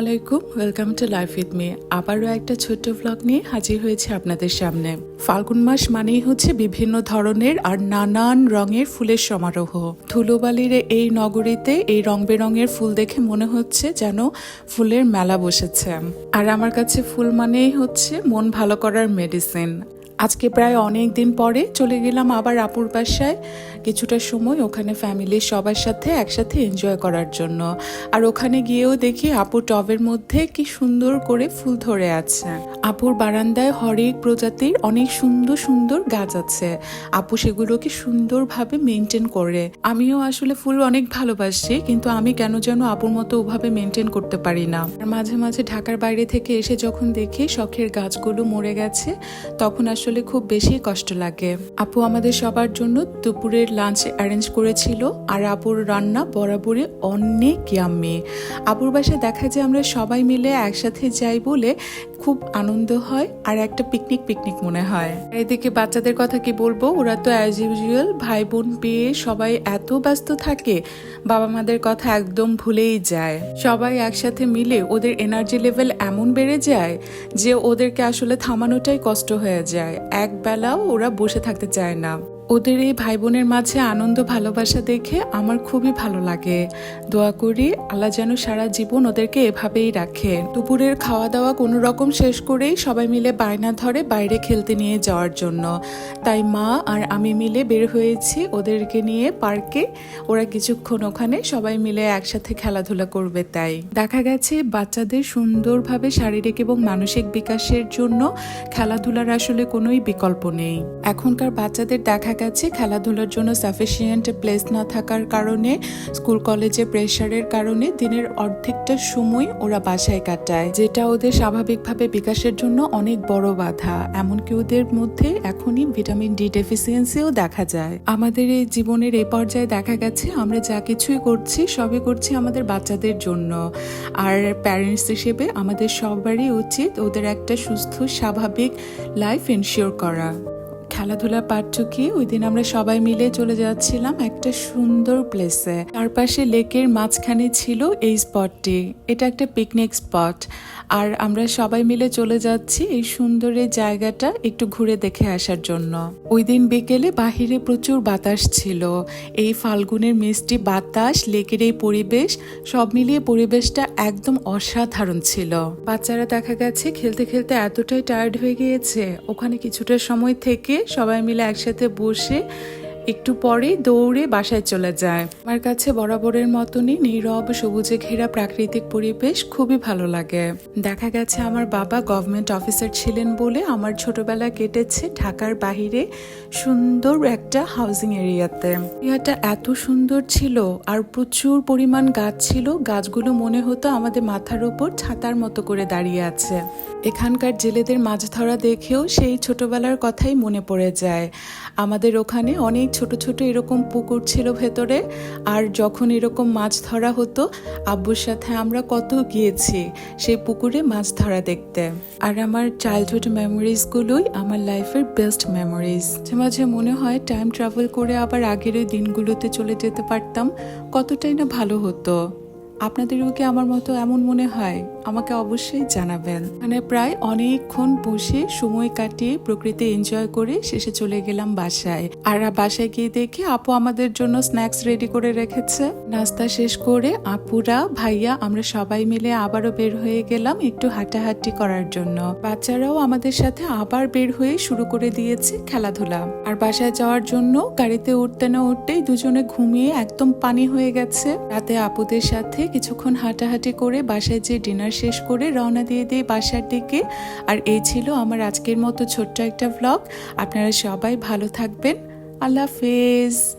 আলাইকুম, welcome to life with me. আবারও একটা ছোট্ট ব্লগ নিয়ে হাজির হয়েছে আপনাদের সামনে। ফাল্গুন মাস মানেই হচ্ছে বিভিন্ন ধরনের আর নানান রঙের ফুলের সমারোহ। ধুলোবালির এই নগরীতে এই রং বেরঙের ফুল দেখে মনে হচ্ছে যেন ফুলের মেলা বসেছে। আর আমার কাছে ফুল মানেই হচ্ছে মন ভালো করার মেডিসিন। আজকে প্রায় অনেক দিন পরে চলে গেলাম আবার আপুর বাসায়, কিছুটা সময় ওখানে ফ্যামিলির সবার সাথে একসাথে এনজয় করার জন্য। আর ওখানে গিয়েও দেখি আপুর টবের মধ্যে কি সুন্দর করে ফুল ধরে আছে। আপুর বারান্দায় হরেক প্রজাতির অনেক সুন্দর সুন্দর গাছ আছে। আপু সেগুলোকে সুন্দরভাবে মেনটেন করে। আমিও আসলে ফুল অনেক ভালোবাসি, কিন্তু আমি কেন যেন আপুর মতো ওভাবে মেনটেন করতে পারি না। আর মাঝে মাঝে ঢাকার বাইরে থেকে এসে যখন দেখি শখের গাছগুলো মরে গেছে, তখন আসলে খুব বেশি কষ্ট লাগে। আপু আমাদের সবার জন্য দুপুরের লাঞ্চ অ্যারেঞ্জ করেছিল, আর আপুর রান্না বরাবরই অনেক ইয়াম্মি। আপুর বাসায় দেখা যায় আমরা সবাই মিলে একসাথে যাই বলে খুব আনন্দ হয় আর একটা পিকনিক মনে হয়। এদিকে বাচ্চাদের কথা কি বলবো, ওরা তো অ্যাজ ইউজুয়াল ভাই বোন পেয়ে সবাই এত ব্যস্ত থাকে, বাবা মাদের কথা একদম ভুলেই যায়। সবাই একসাথে মিলে ওদের এনার্জি লেভেল এমন বেড়ে যায় যে ওদেরকে আসলে থামানোটাই কষ্ট হয়ে যায়। এক বেলাও ওরা বসে থাকতে চায় না। ওদের এই ভাই বোনের মাঝে আনন্দ ভালোবাসা দেখে আমার খুবই ভালো লাগে। দোয়া করি আল্লাহ যেন সারা জীবন ওদেরকে এভাবেই রাখে। দুপুরের খাওয়া দাওয়া কোনো রকম শেষ করেই সবাই মিলে বায়না ধরে বাইরে খেলতে নিয়ে যাওয়ার জন্য। তাই মা আর আমি মিলে বের হয়েছি ওদেরকে নিয়ে পার্কে। ওরা কিছুক্ষণ ওখানে সবাই মিলে একসাথে খেলাধুলা করবে। তাই দেখা গেছে বাচ্চাদের সুন্দরভাবে শারীরিক এবং মানসিক বিকাশের জন্য খেলাধুলার আসলে কোনোই বিকল্প নেই। এখনকার বাচ্চাদের দেখা গেছে খেলাধুলার জন্য সাফিসিয়েন্ট প্লেস না থাকার কারণে, স্কুল কলেজে প্রেশারের কারণে দিনের অর্ধেকটা সময় ওরা বাসায় কাটায়, যেটা ওদের স্বাভাবিকভাবে বিকাশের জন্য অনেক বড় বাধা। এমনকি ওদের মধ্যে এখনই ভিটামিন ডি ডেফিসিয়েন্সিও দেখা যায়। আমাদের এই জীবনের এই পর্যায়ে দেখা গেছে আমরা যা কিছুই করছি সবই করছি আমাদের বাচ্চাদের জন্য। আর প্যারেন্টস হিসেবে আমাদের সবারই উচিত ওদের একটা সুস্থ স্বাভাবিক লাইফ এনশিওর করা। খেলাধুলা পাঠ চুকিয়ে ওই দিন আমরা সবাই মিলে চলে যাচ্ছিলাম একটা সুন্দর প্লেসে। চারপাশে লেকের মাঝখানে ছিল এই স্পটটি। এটা একটা পিকনিক স্পট, আর আমরা সবাই মিলে চলে যাচ্ছি এই সুন্দর এই জায়গাটা একটু ঘুরে দেখে আসার জন্য। ওই দিন বিকেলে বাহিরে প্রচুর বাতাস ছিল। এই ফাল্গুনের মিষ্টি বাতাস, লেকের এই পরিবেশ, সব মিলিয়ে পরিবেশটা একদম অসাধারণ ছিল। বাচ্চারা দেখা গেছে খেলতে খেলতে এতটাই টায়ার্ড হয়ে গিয়েছে, ওখানে কিছুটা সময় থেকে সবাই মিলে একসাথে বসে একটু পরেই দৌড়ে বাসায় চলে যায়। আমার কাছে বরাবরের মতনই নীরব সবুজে ঘেরা প্রাকৃতিক পরিবেশ খুবই ভালো লাগে। দেখা গেছে আমার বাবা গভর্নমেন্ট অফিসার ছিলেন বলে আমার ছোটবেলা কেটেছে ঢাকার বাহিরে সুন্দর একটা হাউজিং এরিয়াতে। এরিয়াটা এত সুন্দর ছিল আর প্রচুর পরিমাণ গাছ ছিল। গাছগুলো মনে হতো আমাদের মাথার উপর ছাতার মতো করে দাঁড়িয়ে আছে। এখানকার জেলেদের মাছ ধরা দেখেও সেই ছোটবেলার কথাই মনে পড়ে যায়। আমাদের ওখানে অনেক ছোট ছোট এরকম পুকুর ছিল ভেতরে, আর যখন এরকম মাছ ধরা হতো আব্বুর সাথে আমরা কত গিয়েছি সেই পুকুরে মাছ ধরা দেখতে। আর আমার চাইল্ডহুড মেমোরিজগুলোই আমার লাইফের বেস্ট মেমোরিজ। মাঝে মনে হয় টাইম ট্রাভেল করে আবার আগের ওই দিনগুলোতে চলে যেতে পারতাম, কতটাই না ভালো হতো। আপনাদেরও কি আমার মতো এমন মনে হয়? আমাকে অবশ্যই জানাবেন। মানে প্রায় অনেকক্ষণ বসে সময় কাটিয়ে প্রকৃতি এনজয় করে শেষে চলে গেলাম বাসায়। আর বাসায় গিয়ে দেখি আপু আমাদের জন্য স্ন্যাক্স রেডি করে রেখেছে। নাস্তা শেষ করে আপুরা ভাইয়া আমরা সবাই মিলে আবারও বের হয়ে গেলাম একটু হাঁটাহাঁটি করার জন্য। বাচ্চারাও আমাদের সাথে আবার বের হয়ে শুরু করে দিয়েছে খেলাধুলা। আর বাসায় যাওয়ার জন্য গাড়িতে উঠতে না উঠতেই দুজনে ঘুমিয়ে একদম পানি হয়ে গেছে। রাতে আপুদের সাথে কিছুক্ষণ হাঁটাহাঁটি করে বাসায় যে ডিনার শেষ করে রওনা দিয়ে দিই বাসার দিকে। আর এই ছিল আমার আজকের মতো ছোট্ট একটা ব্লগ। আপনারা সবাই ভালো থাকবেন। আল্লাহ হাফেজ।